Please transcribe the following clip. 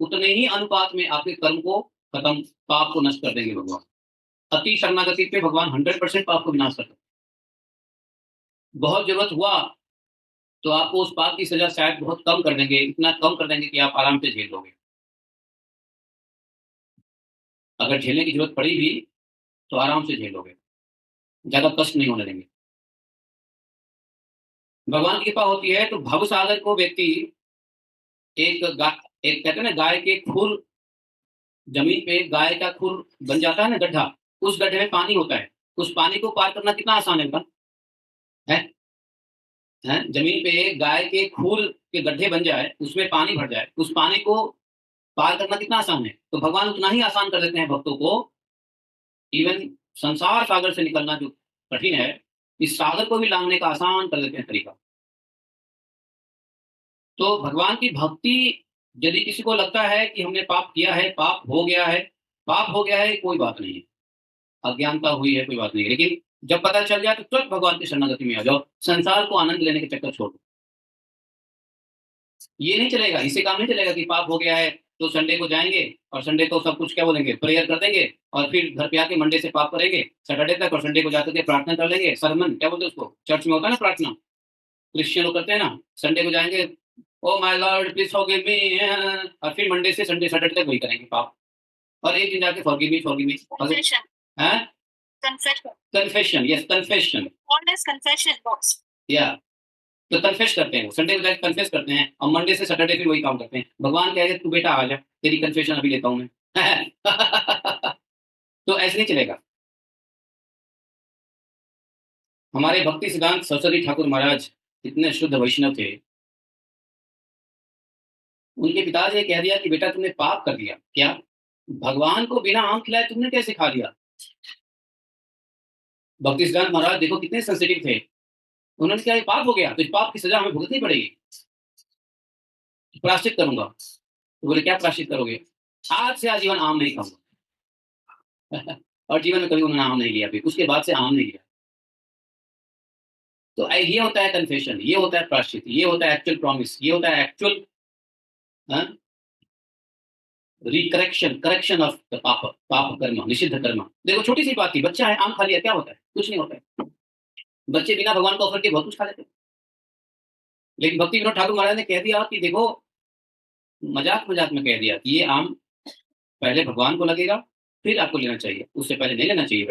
उतने ही अनुपात में आपके कर्म को खत्म, पाप को नष्ट कर देंगे भगवान। अति शरणागति पे भगवान 100% पाप को विनाश कर देंगे। बहुत ज़रूरत हुआ तो आपको उस पाप की सज़ा शायद बहुत कम कर देंगे, इतना कम कर देंगे कि आप आराम से झेल लोगे। अगर झेलने की ज़रूरत पड़ी भी, तो आराम से झेल लोगे, ज़्यादा कष्ट नहीं होने देंगे। भगवान की कृपा होती है तो भवसागर को व्यक्ति एक कहते हैं ना गाय के खुर, ज़मीन पे गाय का खुर बन जाता है ना गड्ढा, उस गड्ढे में पानी होता है, उस पानी को पार करना कितना आसान है बताओ? है? हैं? ज़मीन पे गाय के खूर के गड्ढे बन जाए, उसमें पानी भर जाए, उस पानी को पार करना कितना आसान है। तो भगवान उतना ही आसान कर देते हैं भक्तों को, इवन संसार सागर से निकलना जो कठिन है, इस सागर को भी लांघने का आसान कर देते हैं तरीका। तो भगवान की भक्ति, यदि किसी को लगता है कि हमने पाप किया है, पाप हो गया है कोई बात नहीं है, अज्ञानता हुई है कोई बात नहीं है, लेकिन जब पता चल जाए तो तुरंत भगवान की शरणागति में आ जाओ, संसार को आनंद लेने के चक्कर छोड़ दो। ये नहीं चलेगा, इससे काम नहीं चलेगा कि पाप हो गया है, तो संडे को जाएँगे और संडे को सब कुछ क्या बोलेंगे, प्रेयर कर देंगे और फिर घर पे आके मंडे से पाप करेंगे, सैटरडे तक और संडे को जाकर के प्रार्थना कर लेंगे, सरमन क्या बोलते हैं उसको? चर्च में होता है ना प्रार्थना, क्रिश्चियन लोग करते हैं ना, संडे को जाएँगे, oh my Lord please forgive me और फिर मंडे से संडे सैटरडे तक वही करेंगे पाप। और एक दिन जाके फॉरगिव मी Confession. हैं? Confession. Confession, yes confession. Called as confession box. या तो कन्फेस करते हैं, संडे को जाके कन्फेस करते हैं और मंडे से सैटरडे फिर वही काम करते हैं। भगवान कहेगा तू बेटा आ जा, तेरी कन्फेशन अभी लेता हूँ मैं। तो ऐसे नहीं चलेगा। हमारे भक्ति सिद्धांत सरस्वती ठाकुर महाराज इतने शुद्ध वैष्णव थे। उनके पिताजी ने कह दिया कि बेटा तुमने पाप कर दिया। क्या? भगवान को बिना आम खिलाए तुमने कैसे खा लिया? भक्ति सिद्धांत महाराज देखो कितने सेंसिटिव थे। उन्होंने कहा ये पाप हो गया, तो इस पाप की सजा हमें भुगतनी पड़ेगी। प्रायश्चित करूँगा। तो बोले क्या प्रायश्चित करोगे? आज से आजीवन आम नहीं खाऊँगा। और जीवन में कभी उन्होंने आम नहीं लिया फिर, उसके बाद से आम नहीं लिया। तो ये होता है कन्फेशन, ये होता है प्रायश्चित, ये होता है एक्चुअल प्रॉमिस, ये होता है एक्चुअल करेक्शन ऑफ द पाप कर्म, निषिद्ध कर्म। देखो छोटी सी बात थी, बच्चा है आम खा लिया, क्या होता है? कुछ नहीं होता है। बच्चे बिना भगवान को ऑफर के बहुत कुछ खा लेते हैं। लेकिन भक्ति विनोद ठाकुर महाराज ने कह दिया कि देखो, मजाक में कह दिया कि ये आम पहले भगवान को लगेगा, फिर आपको लेना चाहिए, उससे पहले नहीं लेना चाहिए।